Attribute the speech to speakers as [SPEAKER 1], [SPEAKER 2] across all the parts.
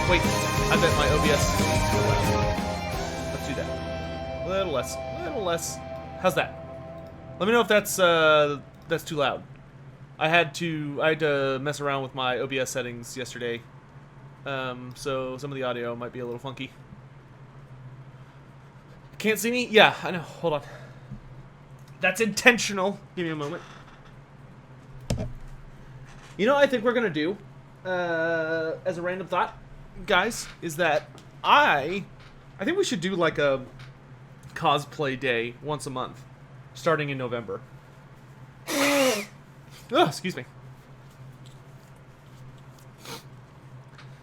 [SPEAKER 1] Wait, I bet my OBS is too loud. Let's do that. A little less. A little less. How's that? Let me know if that's too loud. I had to mess around with my OBS settings yesterday. So some of the audio might be a little funky. Can't see me? Yeah, I know. Hold on. That's intentional. Give me a moment. You know what I think we're gonna do, as a random thought, guys, is that I think we should do like a cosplay day once a month, starting in November. Oh, excuse me.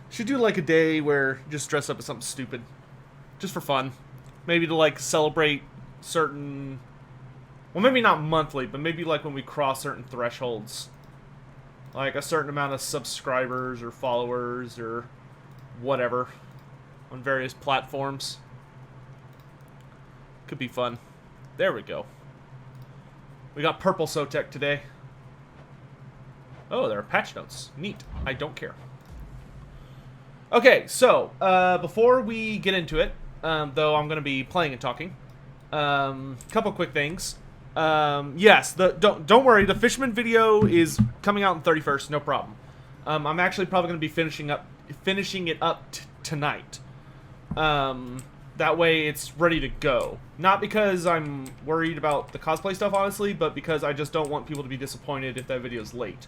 [SPEAKER 1] Should do like a day where you just dress up as something stupid, just for fun. Maybe to like celebrate certain, well, maybe not monthly, but maybe like when we cross certain thresholds. Like a certain amount of subscribers or followers or whatever on various platforms. Could be fun. There we go. We got purple Sotek today. Oh, there are patch notes. Neat. I don't care. Okay, so before we get into it, though I'm going to be playing and talking, couple quick things. Yes, don't worry. The Fisherman video is coming out on 31st. No problem. I'm actually probably going to be finishing it up tonight. That way it's ready to go. Not because I'm worried about the cosplay stuff, honestly, but because I just don't want people to be disappointed if that video's late.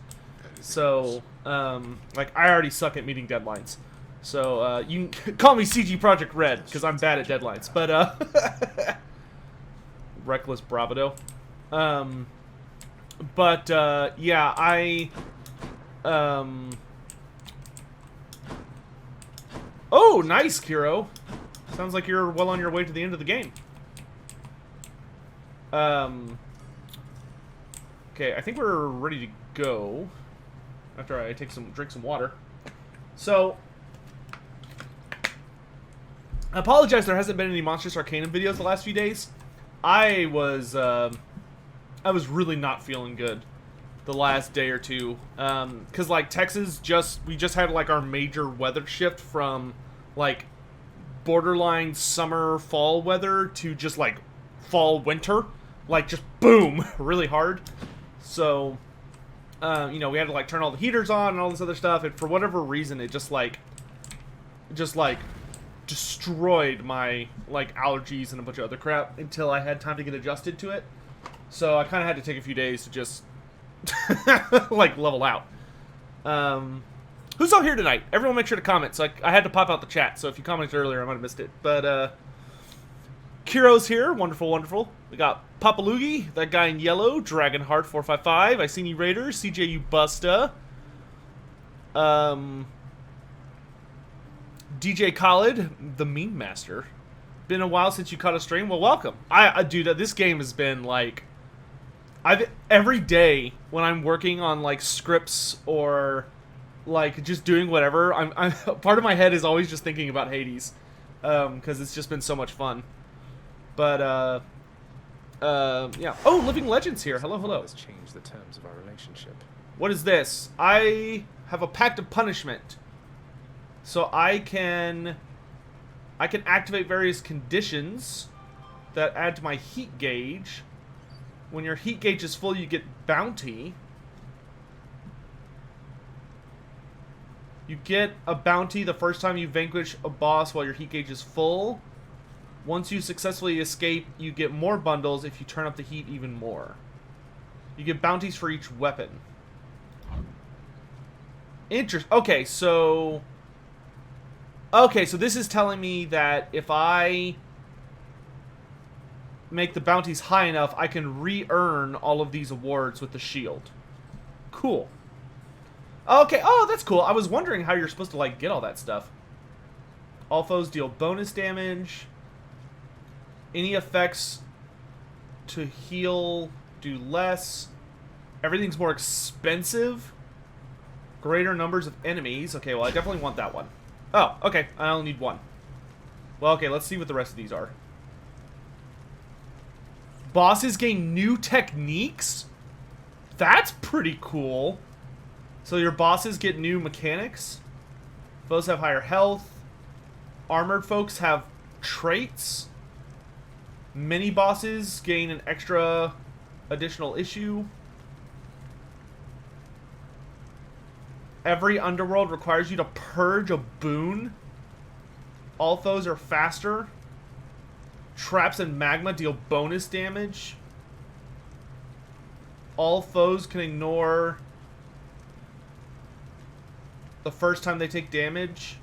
[SPEAKER 1] So, like, I already suck at meeting deadlines. So, you can call me CG Project Red, because I'm bad at deadlines. But, reckless bravado. Yeah, Oh, nice, Kiro. Sounds like you're well on your way to the end of the game. Okay, I think we're ready to go. After I drink some water. So, I apologize there hasn't been any Monstrous Arcanum videos the last few days. I was really not feeling good the last day or two. Cause like Texas we just had like our major weather shift from like borderline summer fall weather to just like fall winter. Like just boom, really hard. So, you know, we had to like turn all the heaters on and all this other stuff, and for whatever reason it just destroyed my like allergies and a bunch of other crap until I had time to get adjusted to it. So I kind of had to take a few days to just like level out. Who's all here tonight? Everyone make sure to comment. So I had to pop out the chat, so if you commented earlier I might have missed it. But Kiro's here. Wonderful, wonderful. We got Papalugi, that guy in yellow, Dragonheart 455, I seen you Raiders, CJU Busta, DJ Khaled, the meme master. Been a while since you caught a stream. Well, welcome. Dude, this game has been like, every day when I'm working on like scripts or like just doing whatever, I'm part of my head is always just thinking about Hades, because it's just been so much fun. But yeah. Oh, Living Legends here. Hello, hello.
[SPEAKER 2] Let's change the terms of our relationship.
[SPEAKER 1] What is this? I have a Pact of Punishment. So I can activate various conditions that add to my heat gauge. When your heat gauge is full, you get bounty. You get a bounty the first time you vanquish a boss while your heat gauge is full. Once you successfully escape, you get more bundles if you turn up the heat even more. You get bounties for each weapon. Okay, so this is telling me that if I make the bounties high enough, I can re-earn all of these awards with the shield. Cool. Okay, oh, that's cool. I was wondering how you're supposed to, like, get all that stuff. All foes deal bonus damage. Any effects to heal do less. Everything's more expensive. Greater numbers of enemies. Okay, well, I definitely want that one. Oh, okay. I only need one. Well, okay, let's see what the rest of these are. Bosses gain new techniques? That's pretty cool. So your bosses get new mechanics? Foes have higher health. Armored folks have traits. Mini bosses gain an extra additional issue. Every underworld requires you to purge a boon. All foes are faster. Traps and magma deal bonus damage. All foes can ignore the first time they take damage.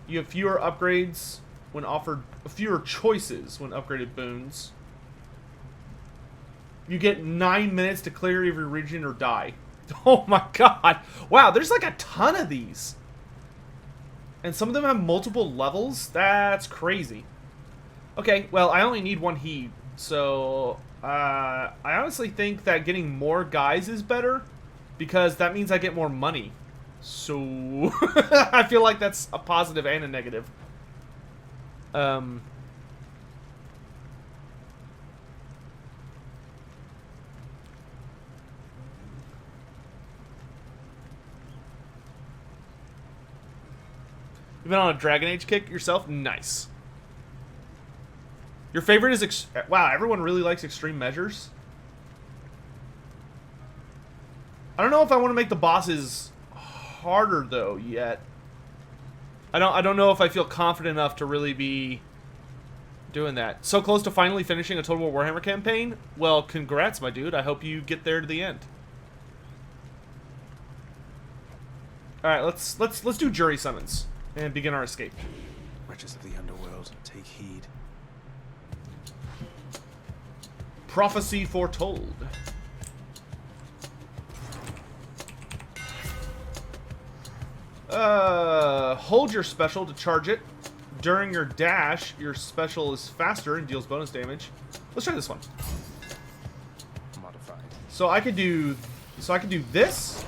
[SPEAKER 1] You have fewer upgrades when offered, fewer choices when upgraded boons. You get 9 minutes to clear every region or die. Oh my god. Wow, there's like a ton of these. And some of them have multiple levels? That's crazy. Okay, well, I only need one heat. So, I honestly think that getting more guys is better. Because that means I get more money. So, I feel like that's a positive and a negative. You've been on a Dragon Age kick yourself? Nice. Your favorite is... wow, everyone really likes Extreme Measures. I don't know if I want to make the bosses harder, though, yet. I don't know if I feel confident enough to really be doing that. So close to finally finishing a Total War Warhammer campaign? Well, congrats, my dude. I hope you get there to the end. Alright, let's do jury summons and begin our escape.
[SPEAKER 2] Wretches of the underworld, take heed.
[SPEAKER 1] Prophecy foretold. Hold your special to charge it. During your dash, your special is faster and deals bonus damage. Let's try this one.
[SPEAKER 2] Modified.
[SPEAKER 1] So I could do this.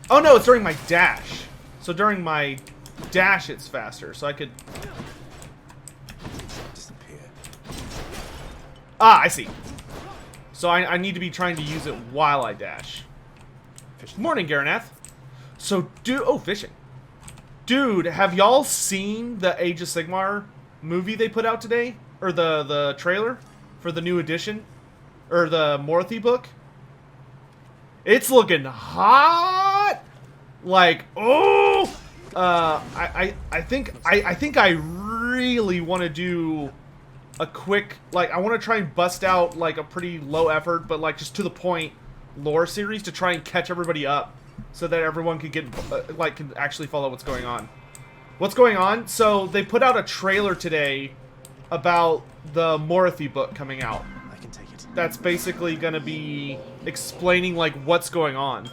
[SPEAKER 1] Oh no, it's during my dash. So during my dash it's faster. So I could
[SPEAKER 2] Disappear.
[SPEAKER 1] Ah, I see. So I need to be trying to use it while I dash.
[SPEAKER 2] Fishing.
[SPEAKER 1] Morning, Garanath. So, fishing. Dude, have y'all seen the Age of Sigmar movie they put out today? Or the trailer for the new edition? Or the Morthy book? It's looking hot! Like, oh! I think I really want to do a quick, like, I want to try and bust out, like, a pretty low effort, but, like, just to the point lore series to try and catch everybody up so that everyone can get, can actually follow what's going on. What's going on? So, they put out a trailer today about the Morthy book coming out.
[SPEAKER 2] I can take it.
[SPEAKER 1] That's basically gonna be explaining, like, what's going on.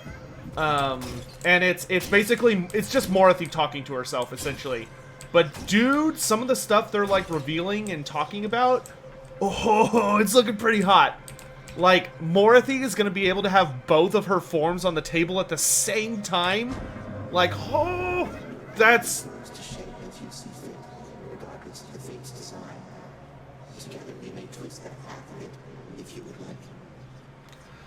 [SPEAKER 1] And it's basically, it's just Morthy talking to herself, essentially. But, dude, some of the stuff they're, like, revealing and talking about, oh, it's looking pretty hot. Like, Morthy is going to be able to have both of her forms on the table at the same time. Like, oh, that's...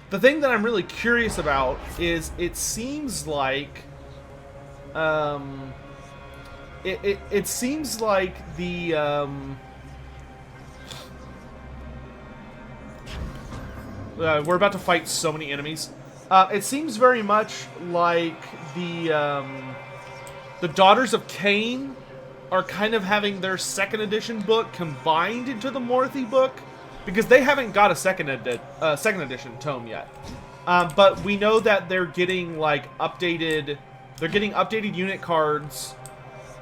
[SPEAKER 1] The thing that I'm really curious about is it seems like... It seems like the, we're about to fight so many enemies. It seems very much like the Daughters of Cain are kind of having their second edition book combined into the Morthy book, because they haven't got a second edition tome yet. But we know that they're getting, like, updated unit cards.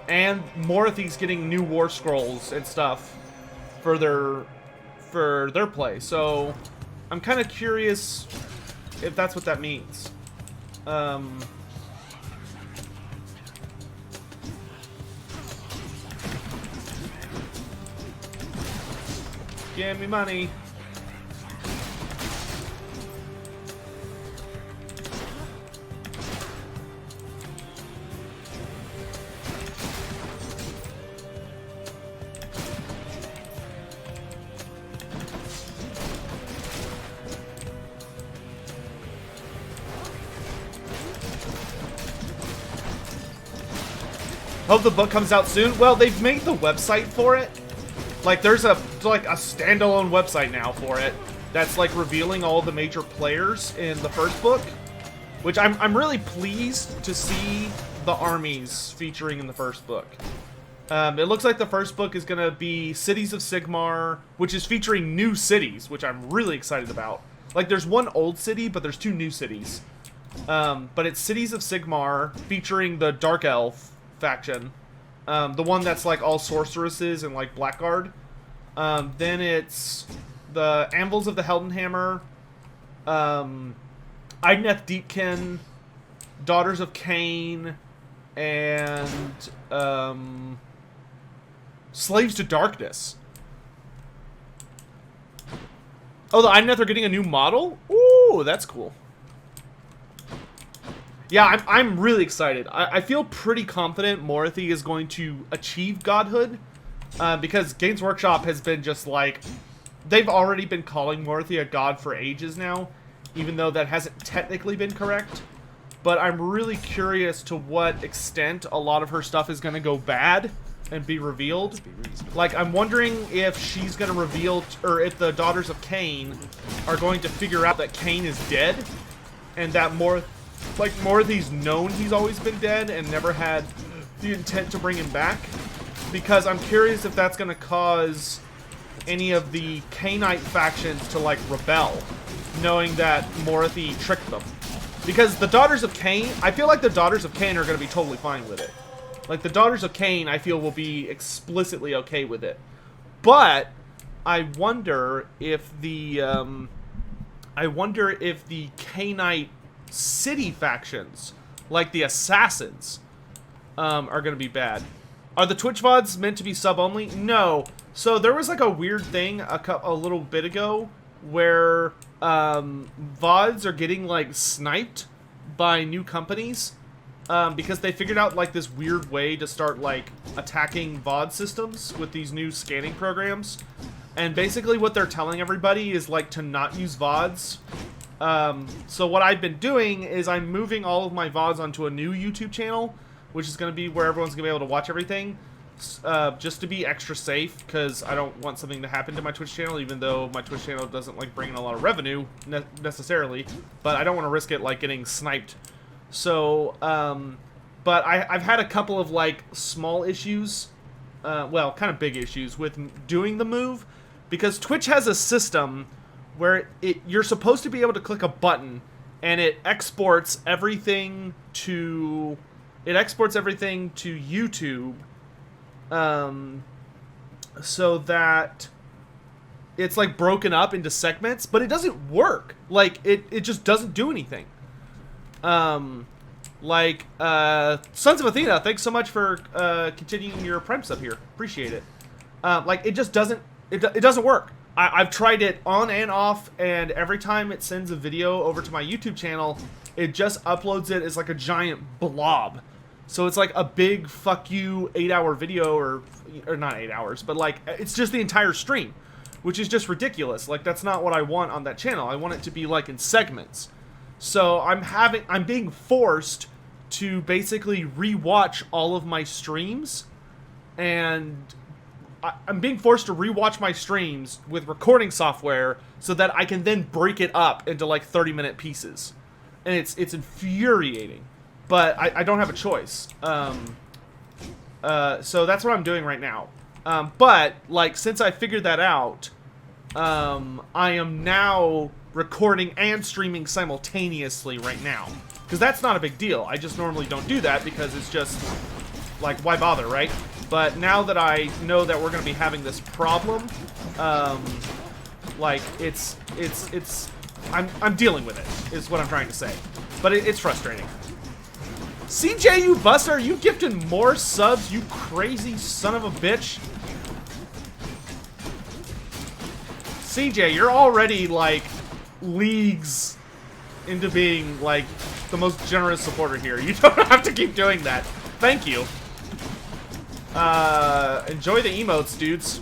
[SPEAKER 1] And Morthy's getting new war scrolls and stuff for their play. So I'm kind of curious if that's what that means. Give me money. Hope the book comes out soon. Well, they've made the website for it. Like, there's a standalone website now for it that's like revealing all the major players in the first book, which I'm really pleased to see the armies featuring in the first book. It looks like the first book is gonna be Cities of Sigmar, which is featuring new cities, which I'm really excited about. Like, there's one old city, but there's 2 new cities. But it's Cities of Sigmar featuring the Dark Elf faction. The one that's like all sorceresses and like Blackguard. Then it's the Anvils of the Heldenhammer, Idneth Deepkin, Daughters of Cain, and Slaves to Darkness. Oh, the Idneth are getting a new model? Ooh, that's cool. Yeah, I'm really excited. I feel pretty confident Morathi is going to achieve godhood, because Games Workshop has been just like... They've already been calling Morathi a god for ages now, even though that hasn't technically been correct. But I'm really curious to what extent a lot of her stuff is going to go bad and be revealed. Like, I'm wondering if she's going to reveal, or if the Daughters of Cain are going to figure out that Cain is dead, and that Morathi's known he's always been dead and never had the intent to bring him back. Because I'm curious if that's going to cause any of the Cainite factions to, like, rebel, knowing that Morathi tricked them. Because the Daughters of Cain, I feel like the Daughters of Cain are going to be totally fine with it. Like, the Daughters of Cain, I feel, will be explicitly okay with it. But I wonder if the Cainite city factions, like the Assassins, are going to be bad. Are the Twitch VODs meant to be sub-only? No. So there was like a weird thing a little bit ago where VODs are getting like sniped by new companies because they figured out like this weird way to start like attacking VOD systems with these new scanning programs. And basically what they're telling everybody is like to not use VODs. So what I've been doing is I'm moving all of my VODs onto a new YouTube channel, which is going to be where everyone's going to be able to watch everything, just to be extra safe, because I don't want something to happen to my Twitch channel, even though my Twitch channel doesn't like bring in a lot of revenue necessarily, but I don't want to risk it like getting sniped. So, but I've had a couple of like small issues, well, kind of big issues with doing the move, because Twitch has a system where you're supposed to be able to click a button and it exports everything to YouTube, so that it's like broken up into segments, but it doesn't work. Like it just doesn't do anything. Sons of Athena, thanks so much for continuing your Prime sub here. Appreciate it. Like it just doesn't it doesn't work. I've tried it on and off, and every time it sends a video over to my YouTube channel, it just uploads it as like a giant blob. So it's like a big fuck you 8-hour video, or not 8 hours, but like it's just the entire stream, which is just ridiculous. Like that's not what I want on that channel. I want it to be like in segments. So I'm being forced to basically rewatch all of my streams, and I'm being forced to rewatch my streams with recording software so that I can then break it up into like 30-minute pieces. And it's infuriating, but I don't have a choice. So that's what I'm doing right now. But like since I figured that out, I am now recording and streaming simultaneously right now, because that's not a big deal. I just normally don't do that because it's just like, why bother, right? But now that I know that we're going to be having this problem, like I'm dealing with it, is what I'm trying to say. But it's frustrating. CJ, you buster, you gifted more subs, you crazy son of a bitch. CJ, you're already like leagues into being like the most generous supporter here. You don't have to keep doing that. Thank you. Enjoy the emotes, dudes.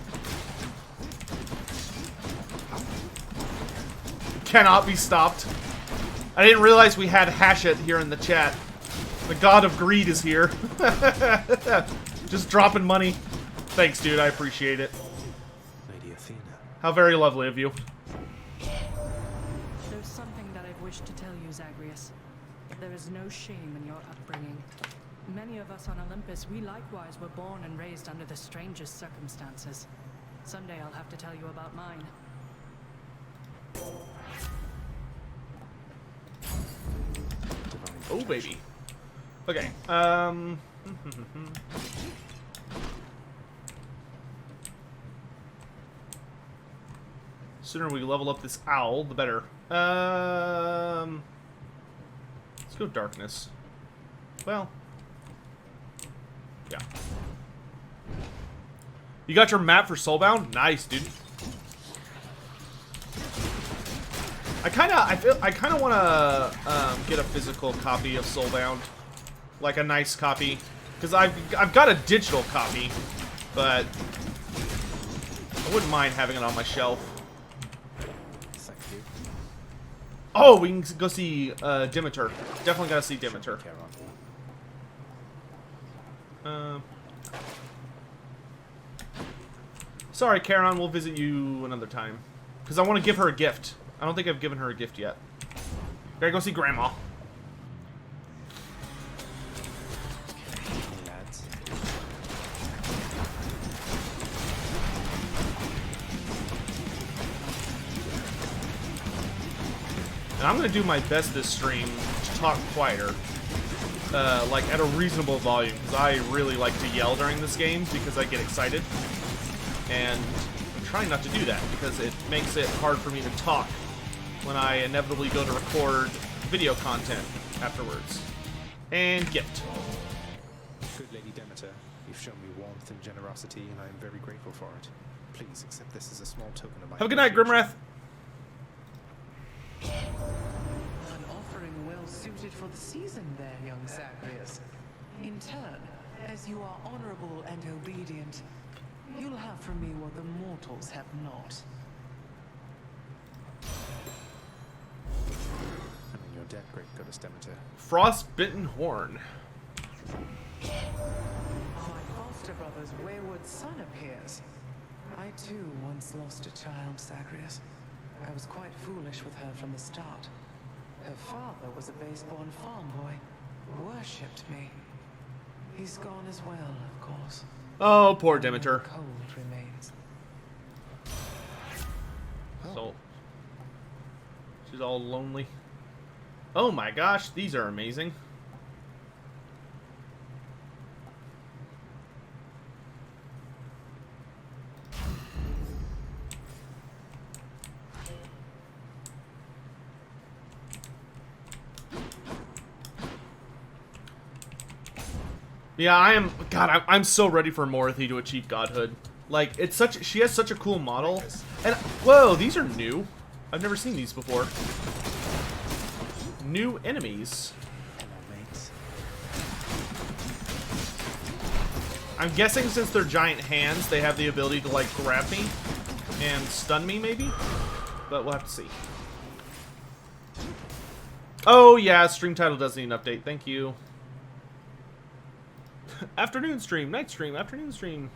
[SPEAKER 1] Cannot be stopped. I didn't realize we had hash it here in the chat. The god of greed is here. Just dropping money. Thanks, dude. I appreciate it.
[SPEAKER 2] Lady Athena.
[SPEAKER 1] How very lovely of you.
[SPEAKER 3] There's something that I've wished to tell you, Zagreus. There is no shame in your upbringing. Many of us on Olympus, we likewise were born and raised under the strangest circumstances. Someday I'll have to tell you about mine.
[SPEAKER 1] Oh, baby. Okay, sooner we level up this owl, the better. Let's go darkness. Well, yeah. You got your map for Soulbound? Nice, dude. I kind of want to get a physical copy of Soulbound, like a nice copy, because I've got a digital copy, but I wouldn't mind having it on my shelf.
[SPEAKER 2] Thank you.
[SPEAKER 1] Oh, we can go see Demeter. Definitely gotta see Demeter. Sorry, Charon. We'll visit you another time, because I want to give her a gift. I don't think I've given her a gift yet. Gotta go see Grandma.
[SPEAKER 2] Lads.
[SPEAKER 1] And I'm gonna do my best this stream to talk quieter, like at a reasonable volume, because I really like to yell during this game because I get excited, and I'm trying not to do that because it makes it hard for me to talk when I inevitably go to record video content afterwards. And gift.
[SPEAKER 2] Good Lady Demeter, you've shown me warmth and generosity, and I am very grateful for it. Please accept this as a small token of my
[SPEAKER 1] Have a good night,
[SPEAKER 2] appreciation.
[SPEAKER 1] Grimwrath.
[SPEAKER 4] An offering well suited for the season there, young Zagreus. In turn, as you are honorable and obedient, you'll have from me what the mortals have not.
[SPEAKER 2] I'm in your debt, great goddess Demeter.
[SPEAKER 1] Frostbitten Horn.
[SPEAKER 4] My foster brother's wayward son appears. I too once lost a child, Zagreus. I was quite foolish with her from the start. Her father was a base-born farm boy, worshipped me. He's gone as well, of course.
[SPEAKER 1] Oh, poor Demeter.
[SPEAKER 4] Cold remains.
[SPEAKER 1] So she's all lonely. Oh my gosh, these are amazing. Yeah, I am. God, I'm so ready for Morothy to achieve godhood. Like, it's such. She has such a cool model. And whoa, these are new. I've never seen these before. New enemies.
[SPEAKER 2] Hello, mates.
[SPEAKER 1] I'm guessing since they're giant hands, they have the ability to like grab me and stun me, maybe. But we'll have to see. Oh yeah, stream title does need an update. Thank you. Afternoon stream, night stream, afternoon stream.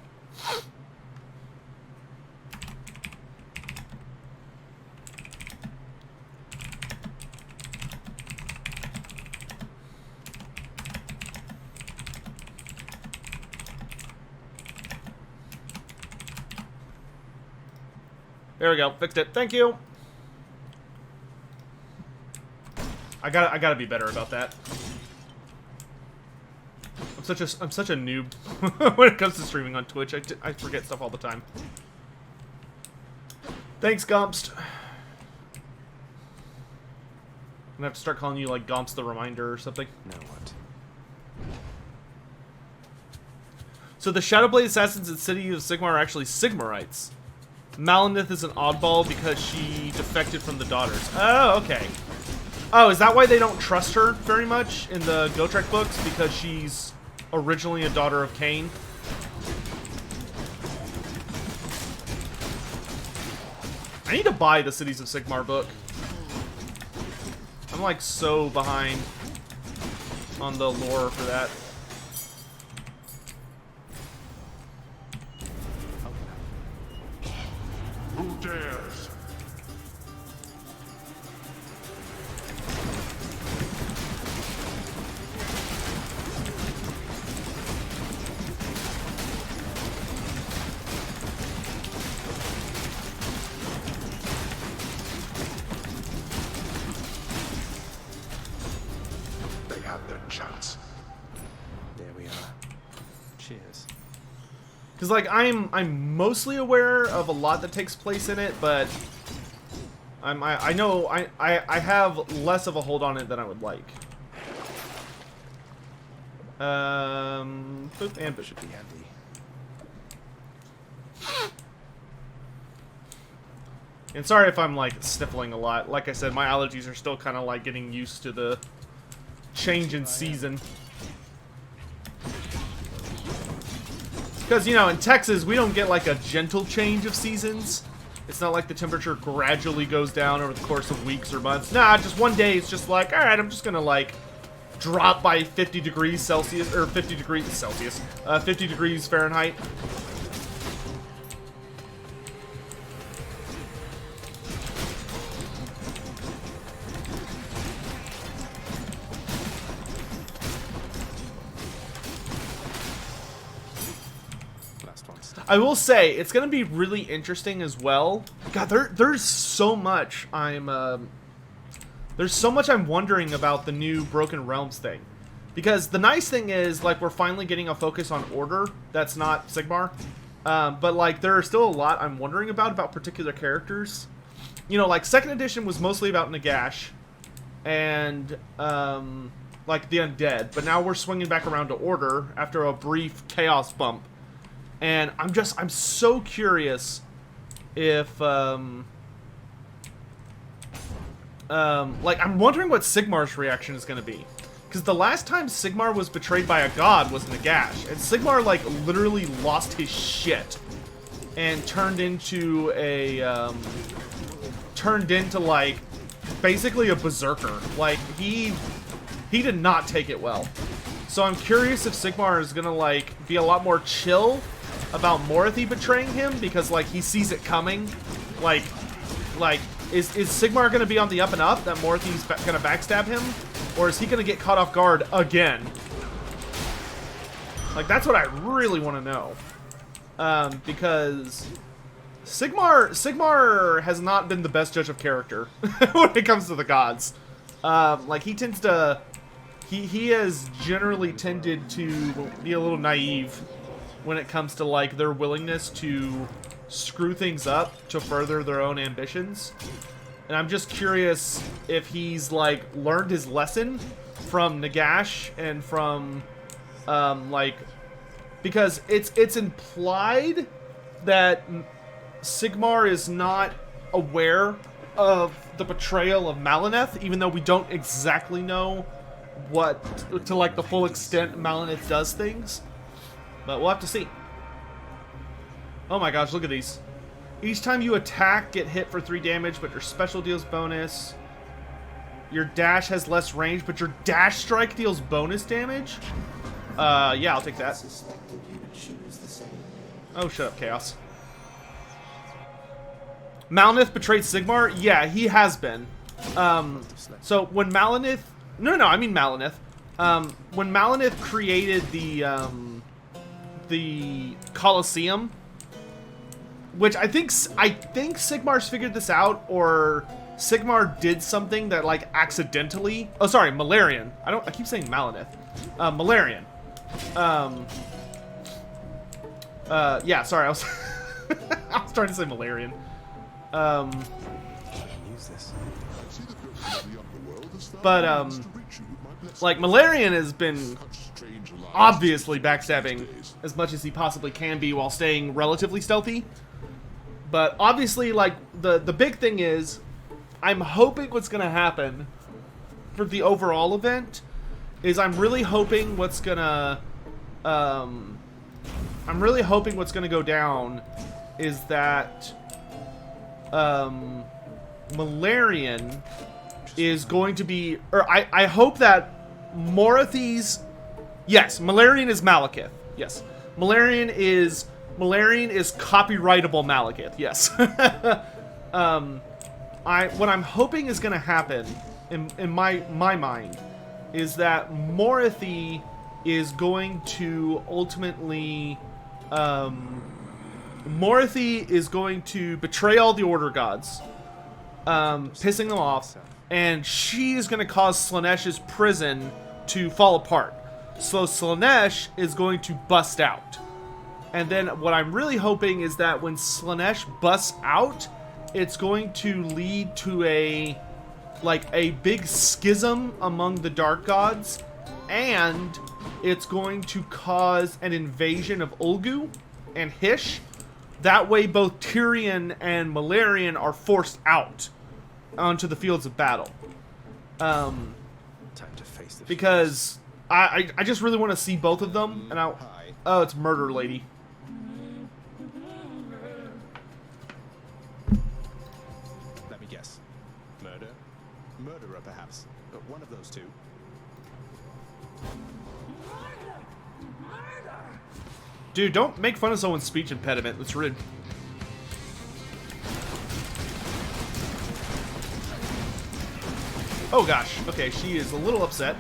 [SPEAKER 1] There we go, fixed it. Thank you. I gotta be better about that. I'm such a noob when it comes to streaming on Twitch. I forget stuff all the time. Thanks, Gomst. I'm gonna have to start calling you like Gomst the Reminder or something.
[SPEAKER 2] Now what?
[SPEAKER 1] So the Shadowblade assassins in City of Sigmar are actually Sigmarites. Malinith is an oddball because she defected from the Daughters. Oh, okay. Oh, is that why they don't trust her very much in the Gotrek books? Because she's originally a daughter of Cain? I need to buy the Cities of Sigmar book. I'm like so behind. on the lore for that.
[SPEAKER 5] Who dares? They had their chance.
[SPEAKER 2] There we are. Cheers.
[SPEAKER 1] Because like I'm mostly aware of a lot that takes place in it, but I know I have less of a hold on it than I would like. Boop and
[SPEAKER 2] Should be handy.
[SPEAKER 1] And sorry if I'm like sniffling a lot. Like I said, my allergies are still kind of like getting used to the change in season. Because, you know, in Texas, we don't get like a gentle change of seasons. It's not like the temperature gradually goes down over the course of weeks or months. Nah, just one day it's just like, alright, I'm just gonna like drop by 50 degrees Celsius, or 50 degrees Celsius, 50 degrees Fahrenheit. I will say it's gonna be really interesting as well. God, there's so much I'm wondering about the new Broken Realms thing, because the nice thing is like we're finally getting a focus on Order that's not Sigmar, but like there are still a lot I'm wondering about particular characters. You know, like 2nd edition was mostly about Nagash and like the undead, but now we're swinging back around to Order after a brief chaos bump. And I'm so curious if, like, I'm wondering what Sigmar's reaction is going to be. Because the last time Sigmar was betrayed by a god was Nagash. And Sigmar, like, literally lost his shit. And turned into, like, basically a berserker. Like, he did not take it well. So I'm curious if Sigmar is going to, like, be a lot more chill about Morathi betraying him, because like he sees it coming. Like is Sigmar gonna be on the up and up, that Morathi's gonna backstab him, or is he gonna get caught off guard again? Like that's what I really want to know, because Sigmar has not been the best judge of character when it comes to the gods. Like he tends to he has generally tended to be a little naive when it comes to like their willingness to screw things up to further their own ambitions. And I'm just curious if he's like learned his lesson from Nagash and from like, because it's implied that Sigmar is not aware of the betrayal of Malineth, even though we don't exactly know what to like the full extent Malineth does things. But we'll have to see. Oh my gosh, look at these. Each time you attack, get hit for 3 damage, but your special deals bonus. Your dash has less range, but your dash strike deals bonus damage? Yeah, I'll take that. Oh, shut up, Chaos. Malineth betrayed Sigmar? Yeah, he has been. So when Malineth... No, I mean Malineth. When Malineth created the Colosseum, which I think Sigmar's figured this out, or Sigmar did something that like accidentally. Oh, sorry, Malarian. I keep saying Malineth. Malarian. Yeah, sorry, I was I was trying to say Malarian.
[SPEAKER 2] Use this.
[SPEAKER 1] But like Malarian has been obviously backstabbing as much as he possibly can be while staying relatively stealthy. But obviously, like, the big thing is, I'm hoping what's going to happen for the overall event is I'm really hoping what's going to go down is that Malarian is going to be, or I hope that Morathi's... Yes, Malarian is Malekith. Yes. Malarian is copyrightable Malekith. Yes. What I'm hoping is going to happen, in my mind, is that Morathi is going to ultimately... Morathi is going to betray all the Order Gods, pissing them off, and she is going to cause Slaaneish's prison to fall apart. So Slaanesh is going to bust out. And then what I'm really hoping is that when Slaanesh busts out, it's going to lead to a big schism among the Dark Gods, and it's going to cause an invasion of Ulgu and Hysh. That way both Tyrion and Malarian are forced out onto the fields of battle.
[SPEAKER 2] Time to face the
[SPEAKER 1] Because I just really want to see both of them. And oh, it's Murder Lady.
[SPEAKER 2] Let me guess. Murder? Murderer, perhaps. One of those two.
[SPEAKER 1] Dude, don't make fun of someone's speech impediment. That's rude. Oh gosh. Okay, she is a little upset.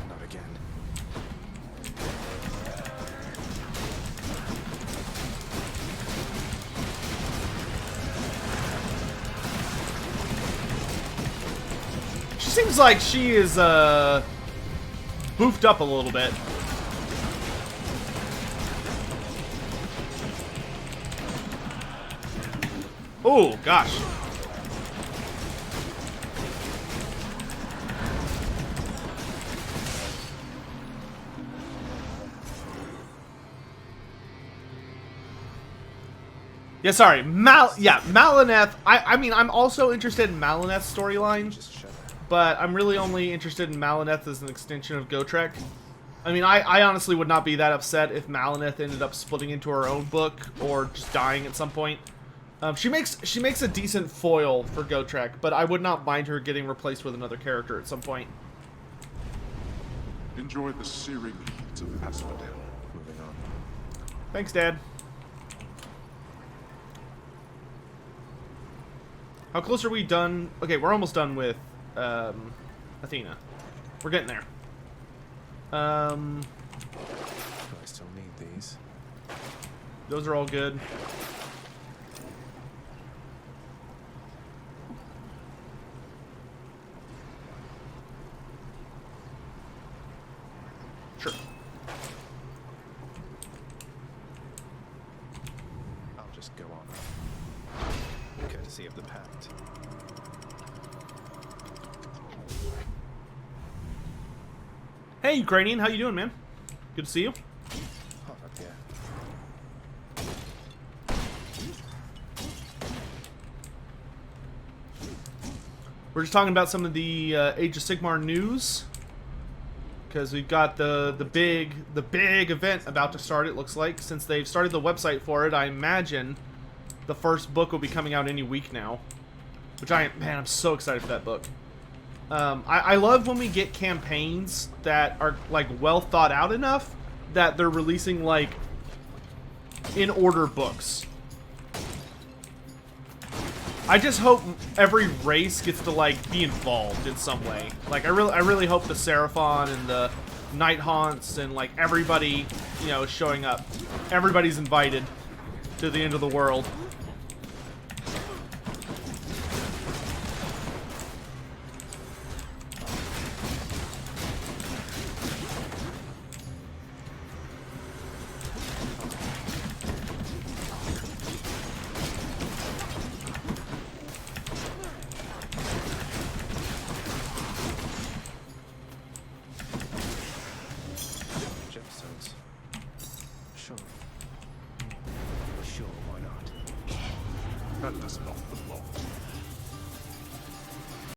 [SPEAKER 2] Not again.
[SPEAKER 1] She seems like she is, boofed up a little bit. Oh, gosh. Yeah, sorry. Malineth. I mean, I'm also interested in Malineth's storyline.
[SPEAKER 2] Just shut up.
[SPEAKER 1] But I'm really only interested in Malineth as an extension of Gotrek. I mean, I honestly would not be that upset if Malineth ended up splitting into her own book or just dying at some point. She makes a decent foil for Gotrek, but I would not mind her getting replaced with another character at some point.
[SPEAKER 5] Enjoy the searing heat of Asphodel.
[SPEAKER 2] Moving on.
[SPEAKER 1] Thanks, Dad. How close are we done? Okay, we're almost done with Athena. We're getting there.
[SPEAKER 2] I still need these.
[SPEAKER 1] Those are all good. Sure.
[SPEAKER 2] I'll just go on. Courtesy of the Pact.
[SPEAKER 1] Hey, Ukrainian, how you doing, man? Good to see you.
[SPEAKER 2] Hot up here.
[SPEAKER 1] We're just talking about some of the Age of Sigmar news, because we've got the big event about to start. It looks like, since they've started the website for it, I imagine the first book will be coming out any week now. Which I'm so excited for that book. I love when we get campaigns that are like well thought out enough that they're releasing like in order books. I just hope every race gets to like be involved in some way. Like I really hope the Seraphon and the Night Haunts and like everybody, you know, is showing up. Everybody's invited to the end of the world.